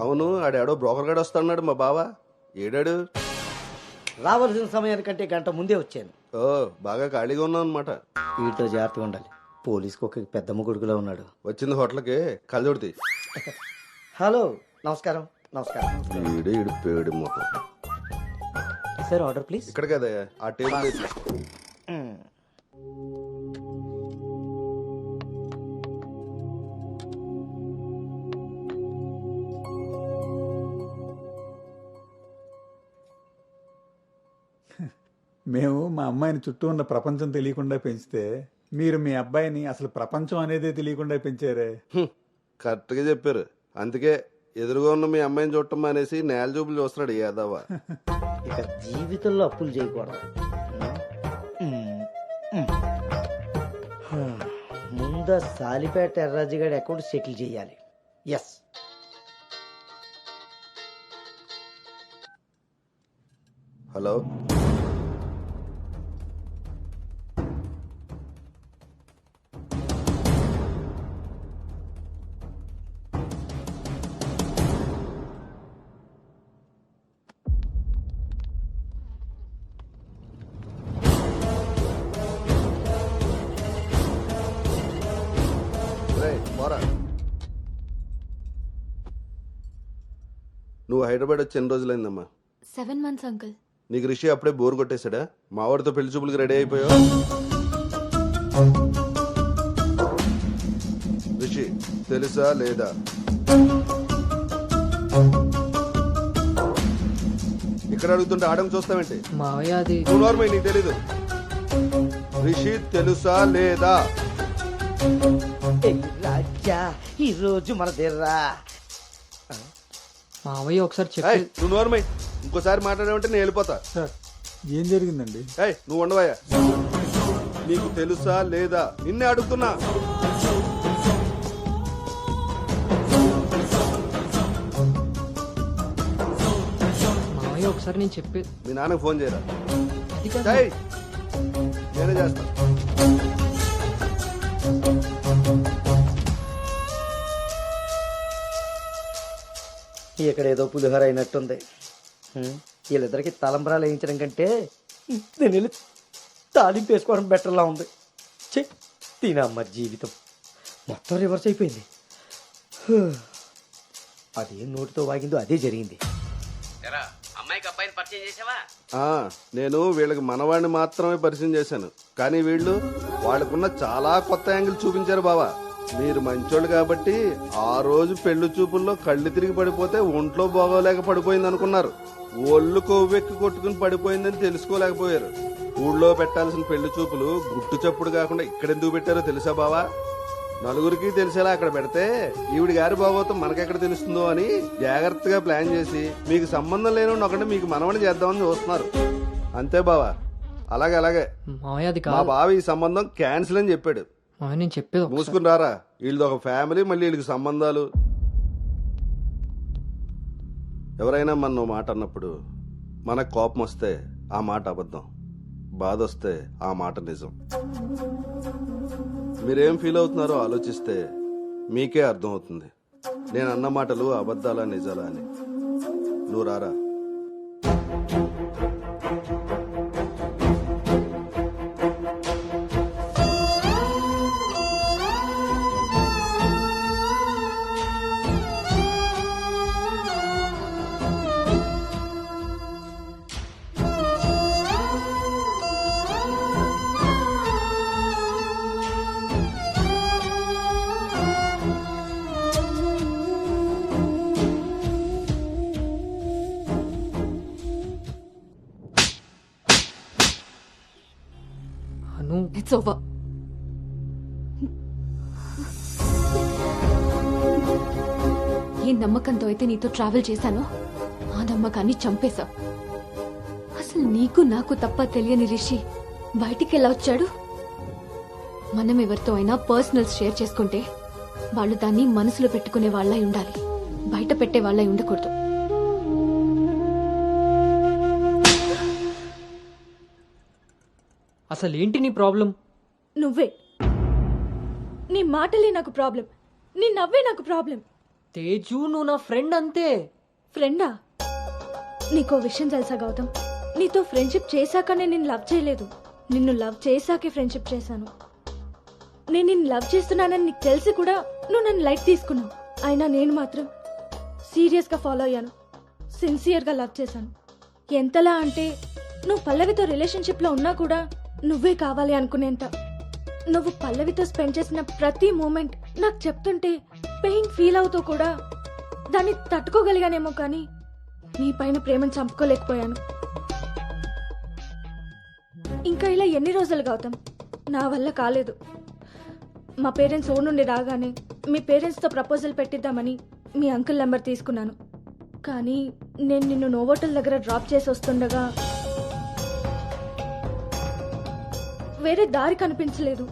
అవును, ఆడాడో బ్రోకర్ గాడు వస్తాడు మా బావ. ఏడాడు? రావాల్సిన సమయానికంటే గంట ముందే వచ్చాను. ఓ, బాగా ఖాళీగా ఉన్నావు అనమాట. వీటితో జాగ్రత్తగా ఉండాలి. పోలీస్కి ఒక పెద్ద ముగుడుగులా ఉన్నాడు. వచ్చింది హోటల్కి కళ్ళజోడితే. హలో, నమస్కారం. నమస్కారం. ఈడు ఈడు పేడు మొత్తం. Sir order please. ఇక్కడ కదా ఆ టేబుల్ వేసి. మేము మా అమ్మాయిని చుట్టూ ఉన్న ప్రపంచం తెలియకుండా పెంచితే మీరు మీ అబ్బాయిని అసలు ప్రపంచం అనేదే తెలియకుండా పెంచారే. కరెక్ట్గా చెప్పారు. అందుకే ఎదురుగా ఉన్న మీ అమ్మాయిని చూడటం మానేసి నేల చూపులు చూస్తున్నాడు యాదవ. ఇక జీవితంలో అప్పులు చేయకూడదు. ముందు సాలిపేట ఎర్రాజీ గారి అకౌంట్ సెటిల్ చేయాలి. ఎస్. హలో, పోరా. నువ్వు హైదరాబాద్ వచ్చి ఎన్ని రోజులైందమ్మా? 7 months అంకుల్. నీకు రిషి అప్పుడే బోర్ కొట్టేశాడా? మా వాడితో పెళ్లి చూపులకి రెడీ అయిపోయావు. రిషి తెలుసా లేదా? ఇక్కడ అడుగుతుంటే ఆడం చూస్తావేంటి? మావయ్య అది నువ్వు నార్మల్, నీకు తెలీదు. రిషి తెలుసా లేదా? రాజా ఈ రోజు మన దగ్గర మావయ్య ఒకసారి ఏయ్, చెప్పి నువ్వు నార్మల్, ఇంకోసారి మాట్లాడామంటే నేను వెళ్ళిపోతా. సార్ ఏం జరిగిందండి? ఏయ్, నువ్వు ఉండవయ్యా. నీకు తెలుసా లేదా? నిన్నే అడుగుతున్నా. మావయ్య ఒకసారి నేను చెప్పి మీ నాన్నకు ఫోన్ చేయరా. అది కాదు. ఏయ్, నేనే చేస్తా. ఇక్కడ ఏదో పులిహోర అయినట్టుంది. వీళ్ళిద్దరికి తలంబరాలు వేయించడం కంటే నేను వెళ్ళి తాలింపు వేసుకోవడం బెటర్లా ఉంది. చె తినమ్మ జీవితం మొత్తం రివర్స్ అయిపోయింది. అదేం నోటితో వాగిందో అదే జరిగింది. అమ్మాయికి అబ్బాయిని పరిచయం చేసావా? నేను వీళ్ళకి మనవాడిని మాత్రమే పరిచయం చేశాను, కానీ వీళ్ళు వాళ్ళకున్న చాలా కొత్త యాంగిల్ చూపించారు బావా. మీరు మంచోళ్ళు కాబట్టి ఆ రోజు పెళ్లి చూపుల్లో కళ్ళు తిరిగి పడిపోతే ఒంట్లో బాగోలేక పడిపోయింది అనుకున్నారు. ఒళ్ళు కొవ్వెక్కి కొట్టుకుని పడిపోయిందని తెలుసుకోలేకపోయారు. ఊళ్ళో పెట్టాల్సిన పెళ్లి చూపులు గుట్టు చప్పుడు కాకుండా ఇక్కడెందుకు పెట్టారో తెలుసా బావా? నలుగురికి తెలిసేలా అక్కడ పెడితే ఈవిడి గారి బాగోతం మనకెక్కడ తెలుస్తుందో అని జాగ్రత్తగా ప్లాన్ చేసి మీకు సంబంధం లేని ఒకటి మీకు మనవని చేద్దామని చూస్తున్నారు. అంతే బావా. అలాగే అలాగే మావయ్య అది మా కాదు. బావ ఈ సంబంధం క్యాన్సిల్ అని చెప్పాడు. మావయ్య నేను చెప్పేది ఒకసారి. మూసుకుని రారా. వీళ్ళది ఒక ఫ్యామిలీ, మళ్ళీ వీళ్ళకి సంబంధాలు. ఎవరైనా మన మాట అన్నప్పుడు మనకు కోపం వస్తే ఆ మాట అబద్ధం, బాధ వస్తే ఆ మాట నిజం. మీరేం ఫీల్ అవుతున్నారో ఆలోచిస్తే మీకే అర్థం అవుతుంది నేను అన్న మాటలు అబద్ధాలా నిజాలా అని. నువ్వు రారా. అను ఇట్స్ ఓవర్. ఏ నమ్మకంతో అయితే నీతో ట్రావెల్ చేశానో ఆ నమ్మకాన్ని చంపేశావు. అసలు నీకు నాకు తప్ప తెలియని రిషి బయటికి ఎలా వచ్చాడు? మనం ఎవరితో అయినా పర్సనల్స్ షేర్ చేసుకుంటే వాళ్ళు దాన్ని మనసులో పెట్టుకునే వాళ్ళై ఉండాలి, బయట పెట్టే వాళ్ళై ఉండకూడదు. అసలు ఏంటి నీ ప్రాబ్లం? నువ్వే. నీ మాటలే నాకు ప్రాబ్లం, నీ నవ్వే నాకు ప్రాబ్లం. తేజు నువ్వు నా ఫ్రెండ్ అంతే. ఫ్రెండా? నీకో విషయం తెలుసా గౌతమ్, నీతో ఫ్రెండ్షిప్ చేశాకనే నిన్ను లవ్ చేయలేదు, నిన్ను లవ్ చేశాకే ఫ్రెండ్షిప్ చేశాను. నేను నిన్ను లవ్ చేస్తున్నానని నీకు తెలిసి కూడా నువ్వు నన్ను లైట్ తీసుకున్నావు. అయినా నేను మాత్రం సీరియస్గా ఫాలో అయ్యాను, సిన్సియర్గా లవ్ చేశాను. ఎంతలా అంటే నువ్వు పల్లవితో రిలేషన్షిప్లో ఉన్నా కూడా నువ్వే కావాలి అనుకునేంత. నువ్వు పల్లవితో స్పెండ్ చేసిన ప్రతి మూమెంట్ నాకు చెప్తుంటే పెయిన్ ఫీల్ అవుతూ కూడా దాన్ని తట్టుకోగలిగానేమో కానీ నీ పైన ప్రేమను చంపుకోలేకపోయాను. ఇంకా ఇలా ఎన్ని రోజులు గౌతమ్? నా వల్ల కాలేదు. మా పేరెంట్స్ ఊరు నుండి రాగానే మీ పేరెంట్స్తో ప్రపోజల్ పెట్టిద్దామని మీ అంకుల్ నెంబర్ తీసుకున్నాను. కానీ నేను నిన్ను నోవోటల్ దగ్గర డ్రాప్ చేసి వస్తుండగా వేరే దారి కనిపించలేదు.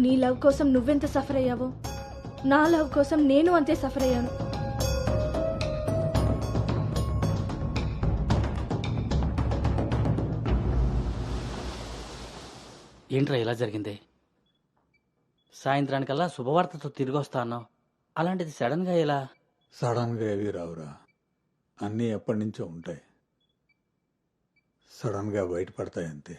నీ లవ్ కోసం నువ్వెంత సఫర్ అయ్యావో నా లవ్ కోసం నేను అంతే సఫర్ అయ్యాను. ఏంట్రా ఇలా జరిగింది? సాయంత్రానికల్లా శుభవార్తతో తిరిగి వస్తా అన్నావు, అలాంటిది సడన్గా ఇలా? సడన్గా ఏవి రావురా, అన్నీ ఎప్పటి నుంచో ఉంటాయి, సడన్గా బయటపడతాయి అంతే.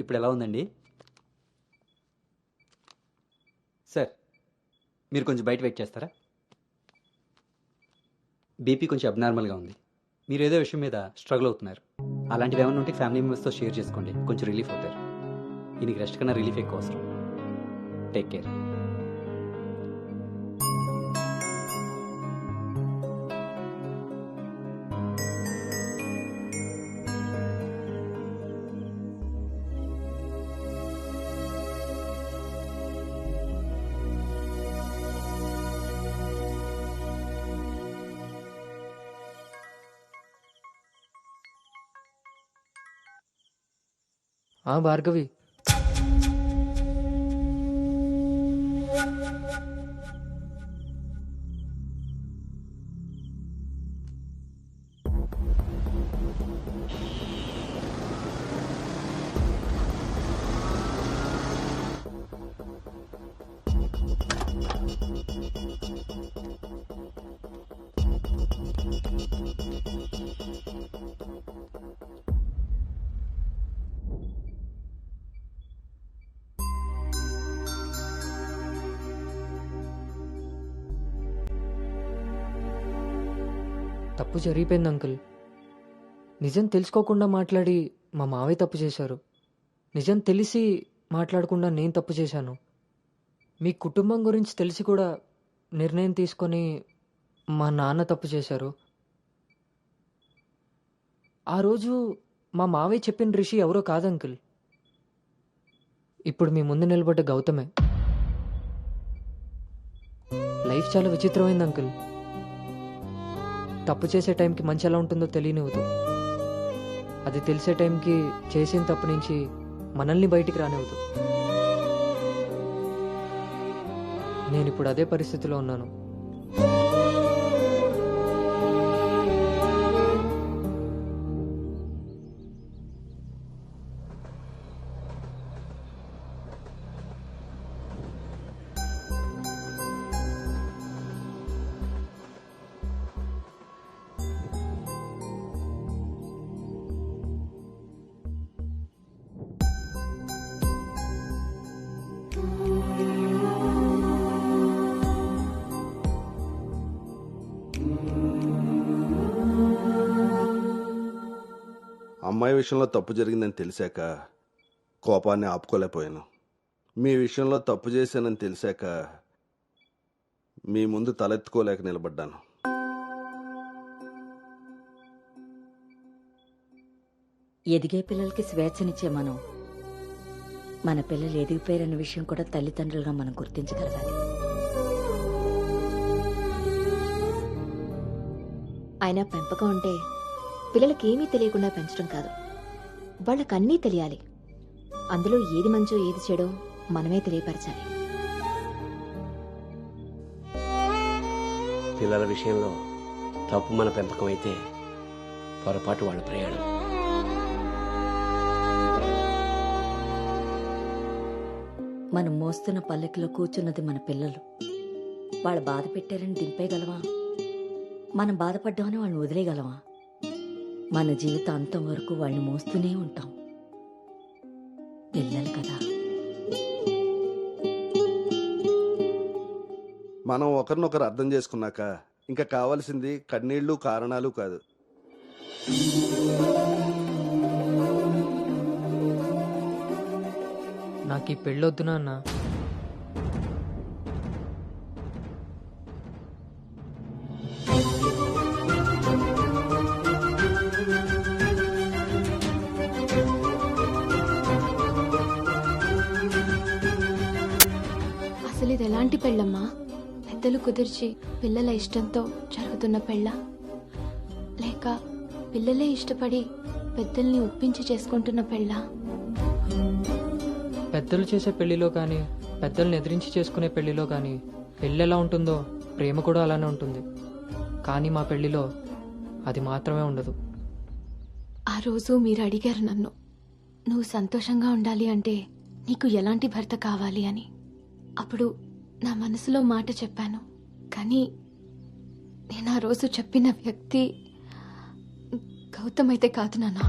ఇప్పుడు ఎలా ఉందండి సార్? మీరు కొంచెం బయట వెయిట్ చేస్తారా? బీపీ కొంచెం అబ్నార్మల్గా ఉంది. మీరు ఏదో విషయం మీద స్ట్రగుల్ అవుతున్నారు. అలాంటివి ఏమైనా ఉంటే ఫ్యామిలీ మెంబర్స్తో షేర్ చేసుకోండి, కొంచెం రిలీఫ్ అవుతారు. ఈయనకి రెస్ట్ కన్నా రిలీఫ్ ఎక్కువ అవసరం. Take care. భార్గవి, తప్పు జరిగిపోయింది అంకుల్. నిజం తెలుసుకోకుండా మాట్లాడి మా మావయ్య తప్పు చేశారు. నిజం తెలిసి మాట్లాడకుండా నేను తప్పు చేశాను. మీ కుటుంబం గురించి తెలిసి కూడా నిర్ణయం తీసుకొని మా నాన్న తప్పు చేశారు. ఆ రోజు మా మావయ్య చెప్పిన రిషి ఎవరో కాదు అంకుల్, ఇప్పుడు మీ ముందు నిలబడ్డ గౌతమే. లైఫ్ చాలా విచిత్రమైంది అంకుల్. తప్పు చేసే టైంకి మంచి ఎలా ఉంటుందో తెలియనివ్వదు, అది తెలిసే టైంకి చేసిన తప్పు నుంచి మనల్ని బయటికి రానివ్వదు. నేను ఇప్పుడు అదే పరిస్థితిలో ఉన్నాను. అమ్మాయి విషయంలో తప్పు జరిగిందని తెలిసాక కోపాన్ని ఆపుకోలేకపోయాను. మీ విషయంలో తప్పు చేశానని తెలిసాక మీ ముందు తలెత్తుకోలేక నిలబడ్డాను. ఎదిగే పిల్లలకి స్వేచ్ఛనిచ్చే మనం మన పిల్లలు ఎదిగిపోయారన్న విషయం కూడా తల్లిదండ్రులుగా మనం గుర్తించగలగాలి. అయినా పెంపకం అంటే పిల్లలకి ఏమీ తెలియకుండా పెంచడం కాదు, వాళ్ళకన్నీ తెలియాలి. అందులో ఏది మంచో ఏది చెడో మనమే తెలియపరచాలి. పిల్లల విషయంలో తప్పు మన పెంపకం అయితే పొరపాటు, వాళ్ళ ప్రయాణం. అమ్మా, మనం మోస్తున్న పల్లెకిలో కూర్చున్నది మన పిల్లలు. వాళ్ళు బాధ పెట్టారని దింపేయగలవా? మనం బాధపడ్డామని వాళ్ళని వదిలేయగలవా? మన జీవితం అంతం వరకు వాళ్ళని మోస్తూనే ఉంటాం. పిల్లలు కదా. మనం ఒకరినొకరు అర్థం చేసుకున్నాక ఇంకా కావాల్సింది కన్నీళ్లు కారణాలు కాదు. నాకు ఈ పెళ్ళొద్దు నాన్న. అసలు ఇది ఎలాంటి పెళ్ళమ్మా? పెద్దలు కుదిర్చి పిల్లల ఇష్టంతో జరుగుతున్న పెళ్ళ, లేక పిల్లలే ఇష్టపడి పెద్దల్ని ఒప్పించి చేసుకుంటున్న పెళ్ళ? పెద్దలు చేసే పెళ్లిలో కానీ పెద్దల్ని ఎదిరించి చేసుకునే పెళ్లిలో కానీ పెళ్ళి ఎలా ఉంటుందో ప్రేమ కూడా అలానే ఉంటుంది. కానీ మా పెళ్లిలో అది మాత్రమే ఉండదు. ఆ రోజు మీరు అడిగారు నన్ను, నువ్వు సంతోషంగా ఉండాలి అంటే నీకు ఎలాంటి భర్త కావాలి అని. అప్పుడు నా మనసులో మాట చెప్పాను. కానీ నేను ఆ రోజు చెప్పిన వ్యక్తి గౌతమ్ అయితే కాదు నాన్న.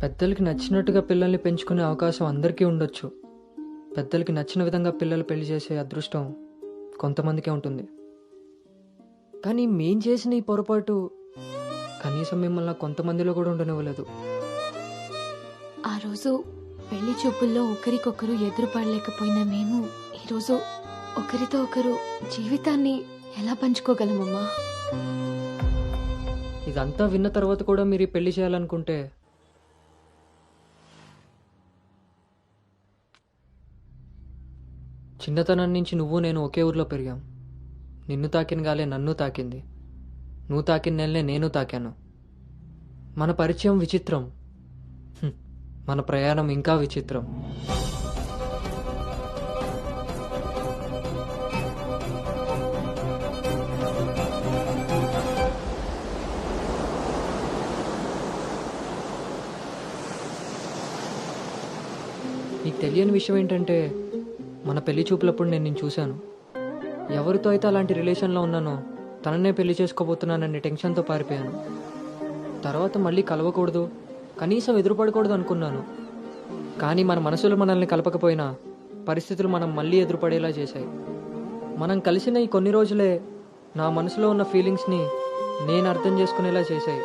పెద్దలకి నచ్చినట్టుగా పిల్లల్ని పెంచుకునే అవకాశం అందరికీ ఉండొచ్చు. పెద్దలకి నచ్చిన విధంగా పిల్లలు పెళ్లి చేసే అదృష్టం కొంతమందికే ఉంటుంది. కానీ మేం చేసిన ఈ పొరపాటు కనీసం మిమ్మల్ని కొంతమందిలో కూడా ఉండనివ్వలేదు. ఆ రోజు పెళ్లి చూపుల్లో ఒకరికొకరు ఎదురుపడలేకపోయినా మేము ఈరోజు ఒకరితో ఒకరు జీవితాన్ని ఎలా పంచుకోగలమమ్మా? ఇదంతా విన్న తర్వాత కూడా మీరు ఈ పెళ్లి చేయాలనుకుంటే చిన్నతనం నుంచి నువ్వు నేను ఒకే ఊర్లో పెరిగాం. నిన్ను తాకిన గాలే నన్ను తాకింది, నువ్వు తాకిన నెలనే నేను తాకాను. మన పరిచయం విచిత్రం, మన ప్రయాణం ఇంకా విచిత్రం. నీకు తెలియని విషయం ఏంటంటే మన పెళ్లి చూపులప్పుడు నేను నిన్ను చూశాను. ఎవరితో అయితే అలాంటి రిలేషన్లో ఉన్నానో తననే పెళ్లి చేసుకోబోతున్నానని టెన్షన్తో పారిపోయాను. తర్వాత మళ్ళీ కలవకూడదు, కనీసం ఎదురుపడకూడదు అనుకున్నాను. కానీ మన మనసులు మనల్ని కలపకపోయినా పరిస్థితులు మనం మళ్ళీ ఎదురుపడేలా చేశాయి. మనం కలిసిన ఈ కొన్ని రోజులే నా మనసులో ఉన్న ఫీలింగ్స్ని నేను అర్థం చేసుకునేలా చేశాయి.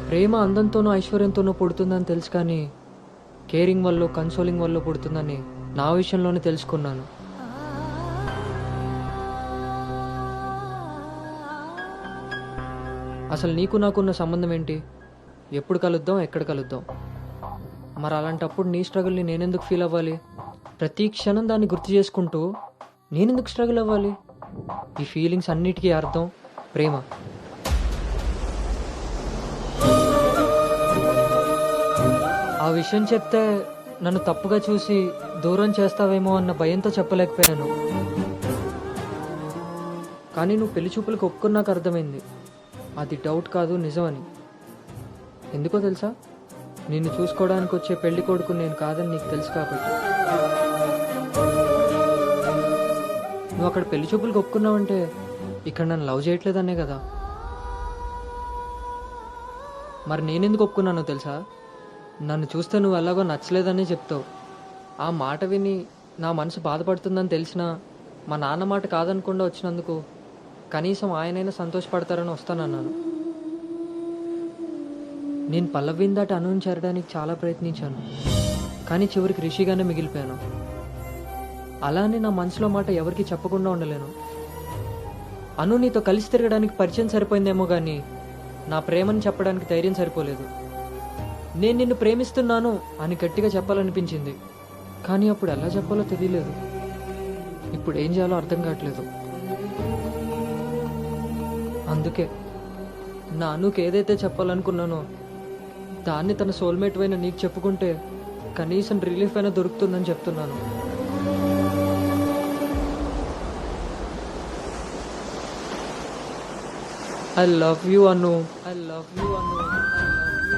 ప్రేమ అందంతోనూ ఐశ్వర్యంతోనూ పుడుతుందని తెలుసు, కానీ కేరింగ్ వల్ల కన్సోలింగ్ వల్ల పుడుతుందని నా విషయంలోనే తెలుసుకున్నాను. అసలు నీకు నాకున్న సంబంధం ఏంటి? ఎప్పుడు కలుద్దాం, ఎక్కడ కలుద్దాం? మరి అలాంటప్పుడు నీ స్ట్రగుల్ని నేనెందుకు ఫీల్ అవ్వాలి? ప్రతి క్షణం దాన్ని గుర్తు చేసుకుంటూ నేనెందుకు స్ట్రగుల్ అవ్వాలి? ఈ ఫీలింగ్స్ అన్నిటికీ అర్థం ప్రేమ. ఆ విషయం చెప్తే నన్ను తప్పుగా చూసి దూరం చేస్తావేమో అన్న భయంతో చెప్పలేకపోయాను. కానీ నువ్వు పెళ్లి చూపులకు ఒప్పుకున్నాక అర్థమైంది అది డౌట్ కాదు, నిజమని. ఎందుకో తెలుసా? నిన్ను చూసుకోవడానికి వచ్చే పెళ్లి కొడుకు నేను కాదని నీకు తెలుసు కాబట్టి. నువ్వు అక్కడ పెళ్లి చూపులకు ఒప్పుకున్నావంటే ఇక్కడ నన్ను లవ్ చేయట్లేదనే కదా. మరి నేనెందుకు ఒప్పుకున్నానో తెలుసా? నన్ను చూస్తే నువ్వు ఎలాగో నచ్చలేదని చెప్తావు. ఆ మాట విని నా మనసు బాధపడుతుందని తెలిసినా మా నాన్న మాట కాదనకుండా వచ్చినందుకు కనీసం ఆయనైనా సంతోషపడతారని వస్తానన్నాను. నేను పల్లవిని దాటి అనుని చేరడానికి చాలా ప్రయత్నించాను, కానీ చివరికి రిషిగానే మిగిలిపోయాను. అలానే నా మనసులో మాట ఎవరికి చెప్పకుండా ఉండలేను. అను నీతో కలిసి తిరగడానికి పరిచయం సరిపోయిందేమో కానీ నా ప్రేమని చెప్పడానికి ధైర్యం సరిపోలేదు. నేను నిన్ను ప్రేమిస్తున్నాను అని గట్టిగా చెప్పాలనిపించింది, కానీ అప్పుడు ఎలా చెప్పాలో తెలియలేదు. ఇప్పుడు ఏం చేయాలో అర్థం కావట్లేదు. అందుకే నా అనుకు ఏదైతే చెప్పాలనుకున్నానో దాన్ని తన సోల్మేట్ అయిన నీకు చెప్పుకుంటే కనీసం రిలీఫ్ అయినా దొరుకుతుందని చెప్తున్నాను. I love you Anu, I love you Anu, I love you Anu.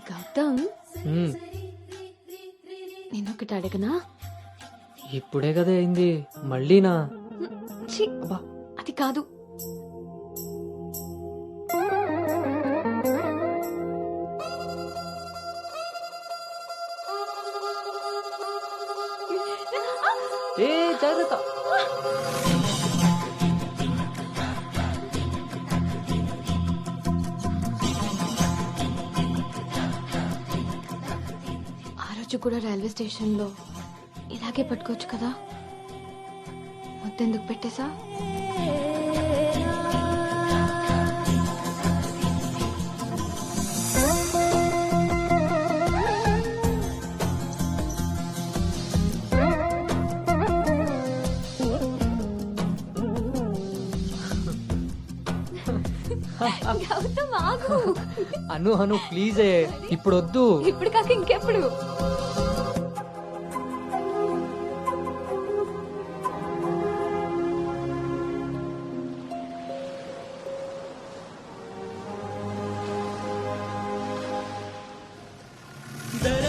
Gautam, హ్మ్, నేనొకటి అడగనా? ఇప్పుడే కదా అయింది, మళ్ళీనా? ఛీ, అది కాదు. ఏ జాగ్రత్త. ఆ రోజు కూడా రైల్వే స్టేషన్లో ఇలాగే పట్టుకోవచ్చు కదా, ముద్దెందుకు పెట్టేశా? గౌతమ్ ఆగు. అను అను ప్లీజ్, ఇప్పుడు వద్దు. ఇప్పుడు కాక ఇంకెప్పుడు? దర